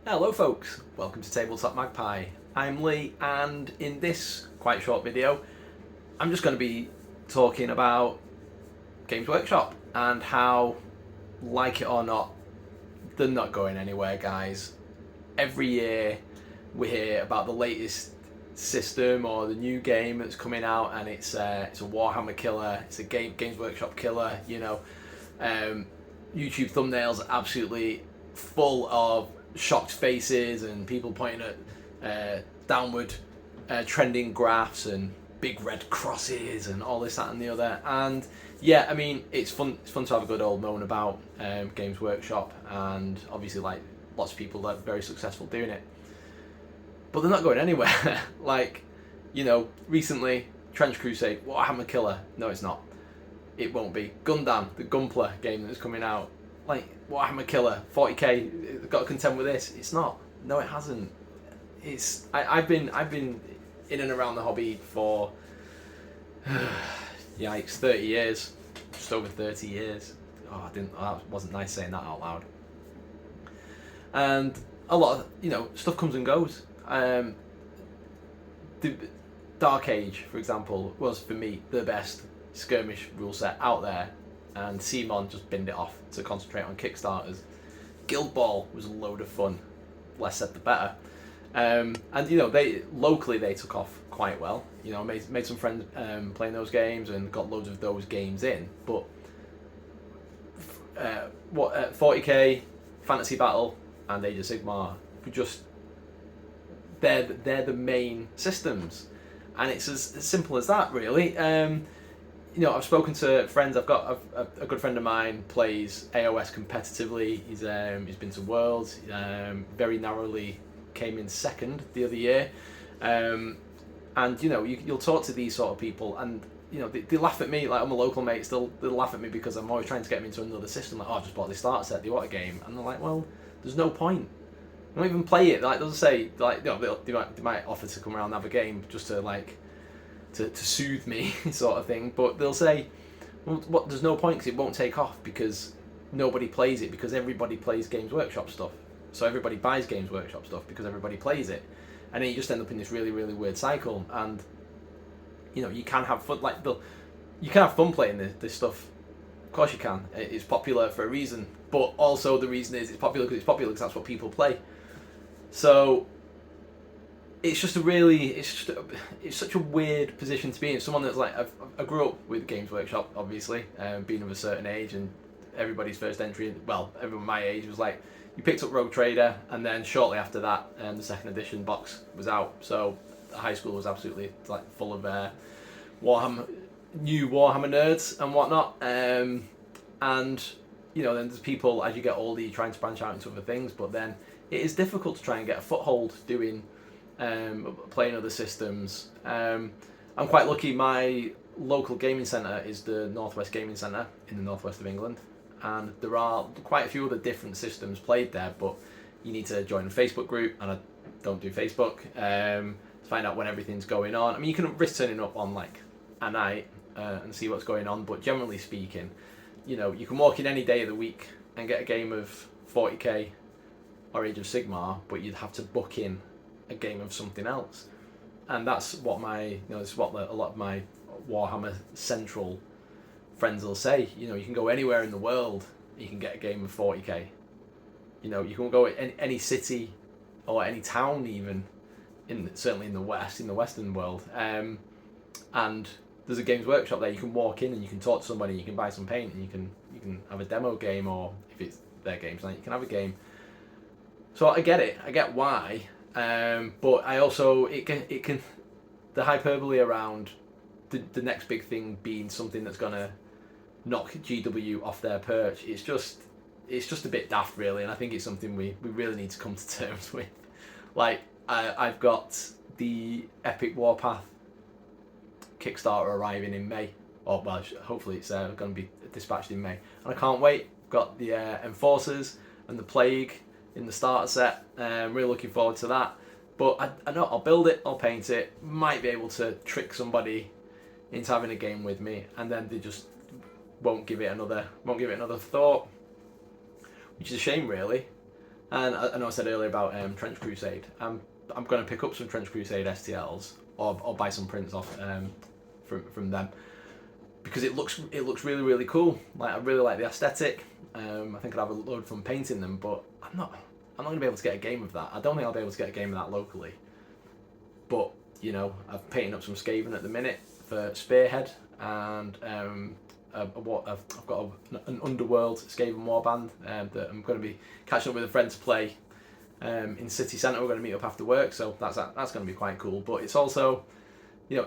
Hello folks, welcome to Tabletop Magpie. I'm Lee, and in this quite short video I'm just going to be talking about Games Workshop and how, like it or not, they're not going anywhere, guys. Every year we hear about the latest system or the new game that's coming out, and it's a Warhammer killer, it's a Games Workshop killer, YouTube thumbnails are absolutely full of shocked faces and people pointing at downward trending graphs and big red crosses and all this, that, and the other. And yeah, I mean, it's fun. It's fun to have a good old moan about Games Workshop, and obviously, like, lots of people that are very successful doing it. But they're not going anywhere. Recently, Trench Crusade, Warhammer Killer. No, it's not. It won't be. Gundam, the Gunpla game that's coming out. Like, Warhammer Killer, 40k, got to contend with this. It's not. No, it hasn't. I've been in and around the hobby for yikes, 30 years, just over 30 years. That wasn't nice saying that out loud. And a lot of stuff comes and goes. The Dark Age, for example, was for me the best skirmish rule set out there, and Simon just binned it off to concentrate on Kickstarters. Guild Ball was a load of fun, less said the better. And they locally took off quite well. Made some friends playing those games and got loads of those games in. But 40k, Fantasy Battle, and Age of Sigmar were just they're the main systems, and it's as simple as that, really. I've spoken to friends. I've got a good friend of mine plays AOS competitively. He's been to Worlds. Very narrowly came in second the other year. And you'll talk to these sort of people, and they laugh at me. Like, I'm a local mate. Still, they laugh at me because I'm always trying to get them into another system. Like, I just bought this starter set. Do you want a game? And they're like, well, there's no point. They don't even play it. Like, doesn't say like they might offer to come around and have a game just to to soothe me, sort of thing. But they'll say, well, there's no point because it won't take off because nobody plays it, because everybody plays Games Workshop stuff. So everybody buys Games Workshop stuff because everybody plays it. And then you just end up in this really, really weird cycle. And, you can have fun. You can have fun playing this stuff. Of course you can. It's popular for a reason. But also the reason is it's popular because that's what people play. So it's just it's such a weird position to be in. Someone that's like, I grew up with Games Workshop, obviously, being of a certain age, and everybody's first entry, well, everyone my age was like, you picked up Rogue Trader, and then shortly after that, the second edition box was out. So high school was absolutely full of new Warhammer nerds and whatnot. And then there's people, as you get older, you're trying to branch out into other things, but then it is difficult to try and get a foothold doing playing other systems. I'm quite lucky. My local gaming centre is the Northwest Gaming Centre in the northwest of England, and there are quite a few other different systems played there, but you need to join a Facebook group, and I don't do Facebook, to find out when everything's going on. I mean, you can risk turning up on like a night and see what's going on, but generally speaking, you can walk in any day of the week and get a game of 40k or Age of Sigmar, but you'd have to book in a game of something else. And that's what it's what a lot of my Warhammer Central friends will say. You can go anywhere in the world, you can get a game of 40k. You can go any city or any town, even certainly in the Western world, and there's a Games Workshop there. You can walk in and you can talk to somebody, you can buy some paint, and you can have a demo game, or if it's their games, like, you can have a game. So I get it, I get why, but I also it can the hyperbole around the next big thing being something that's gonna knock GW off their perch. It's just a bit daft, really, and I think it's something we really need to come to terms with. Like, I've got the Epic Warpath Kickstarter arriving in May, or well, hopefully it's going to be dispatched in May, and I can't wait. Got the Enforcers and the Plague in the starter set. Really looking forward to that. But I know I'll build it, I'll paint it, might be able to trick somebody into having a game with me, and then they just won't give it another thought, which is a shame, really. And I know I said earlier about Trench Crusade. I'm going to pick up some Trench Crusade STLs or buy some prints off from them, because it looks really cool. Like, I really like the aesthetic. I think I'd have a load of fun painting them, but I'm not going to be able to get a game of that. I don't think I'll be able to get a game of that locally. But you know, I'm painting up some Skaven at the minute for Spearhead, and I've got an Underworld Skaven warband that I'm going to be catching up with a friend to play in City Centre. We're going to meet up after work, so that's going to be quite cool. But it's also, you know,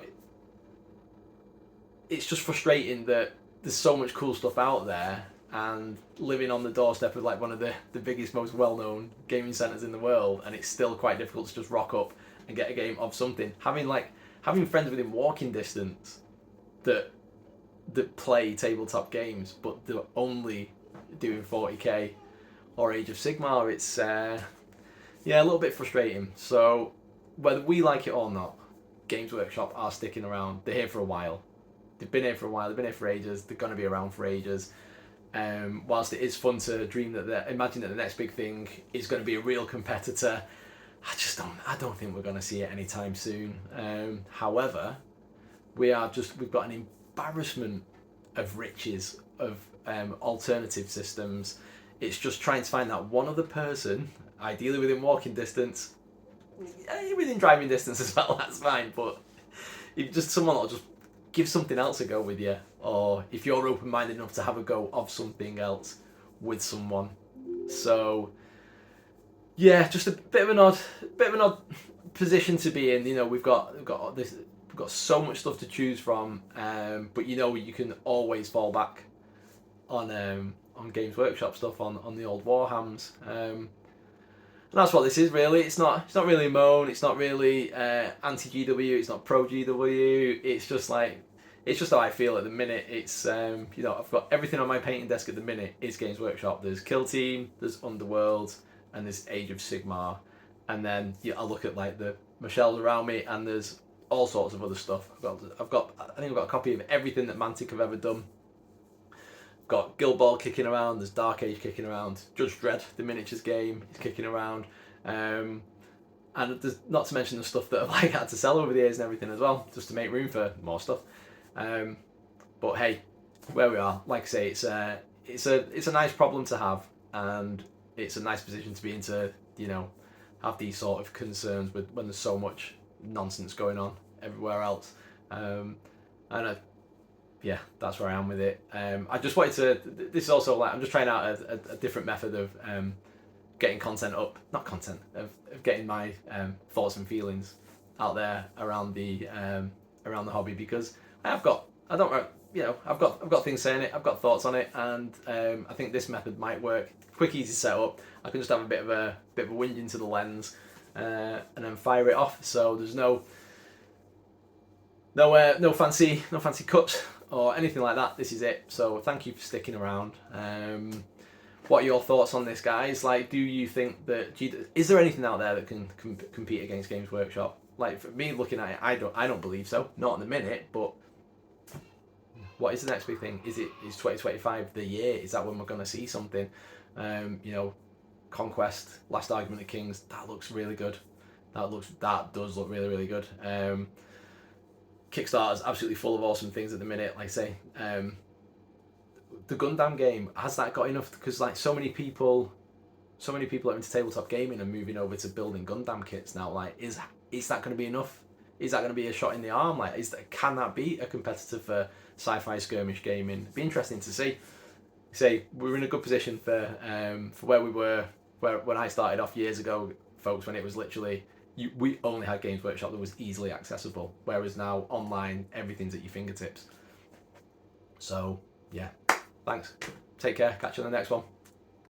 it's just frustrating that there's so much cool stuff out there, and living on the doorstep of like one of the biggest, most well-known gaming centres in the world, and it's still quite difficult to just rock up and get a game of something. Having friends within walking distance that play tabletop games, but they're only doing 40k or Age of Sigmar, it's a little bit frustrating. So whether we like it or not, Games Workshop are sticking around. They're here for a while. They've been here for a while. They've been here for ages. They're going to be around for ages. Whilst it is fun to dream that imagine that the next big thing is going to be a real competitor, I don't think we're going to see it anytime soon. However, we've got an embarrassment of riches of alternative systems. It's just trying to find that one other person, ideally within walking distance, within driving distance as well, that's fine, but if just someone that'll just give something else a go with you, or if you're open-minded enough to have a go of something else with someone. So yeah, just a bit of an odd position to be in. You know, we've got so much stuff to choose from, but you know, you can always fall back on Games Workshop stuff, on the old Warhams. And that's what this is really. It's not really moan. It's not really anti GW. It's not pro GW. It's just how I feel at the minute. It's you know, I've got everything on my painting desk at the minute is Games Workshop. There's Kill Team, there's Underworld, and there's Age of Sigmar, and then I look at like my shelves around me, and there's all sorts of other stuff. I think I've got a copy of everything that Mantic have ever done. I've got Guild Ball kicking around, there's Dark Age kicking around, Judge Dredd, the miniatures game, is kicking around, and there's not to mention the stuff that I've had to sell over the years and everything as well, just to make room for more stuff. But hey, where we are, like I say, it's a nice problem to have, and it's a nice position to be in, to, you know, have these sort of concerns when there's so much nonsense going on everywhere else. Yeah, that's where I am with it. I just wanted to. This is also like I'm just trying out a different method of getting content up, not content of getting my thoughts and feelings out there around the hobby, because I've got things saying it, I've got thoughts on it, and I think this method might work. Quick, easy setup. I can just have a bit of a wind into the lens, and then fire it off. So there's no fancy cuts or anything like that. This is it. So thank you for sticking around. What are your thoughts on this, guys? Like, do you think that is there anything out there that can compete against Games Workshop? Like, for me, looking at it, I don't believe so. Not in the minute. But what is the next big thing? Is 2025 the year? Is that when we're going to see something? You know, Conquest, Last Argument of Kings, that looks really good. That does look really, really good. Kickstarter's absolutely full of awesome things at the minute. Like I say, the Gundam game, has that got enough? Because like so many people are into tabletop gaming and moving over to building Gundam kits now. Like, is that going to be enough? Is that going to be a shot in the arm? Like, can that be a competitor for sci-fi skirmish gaming? It'd be interesting to see. Say we're in a good position for where we were when I started off years ago, folks. When it was literally we only had Games Workshop that was easily accessible, whereas now online everything's at your fingertips. So yeah, thanks. Take care. Catch you on the next one.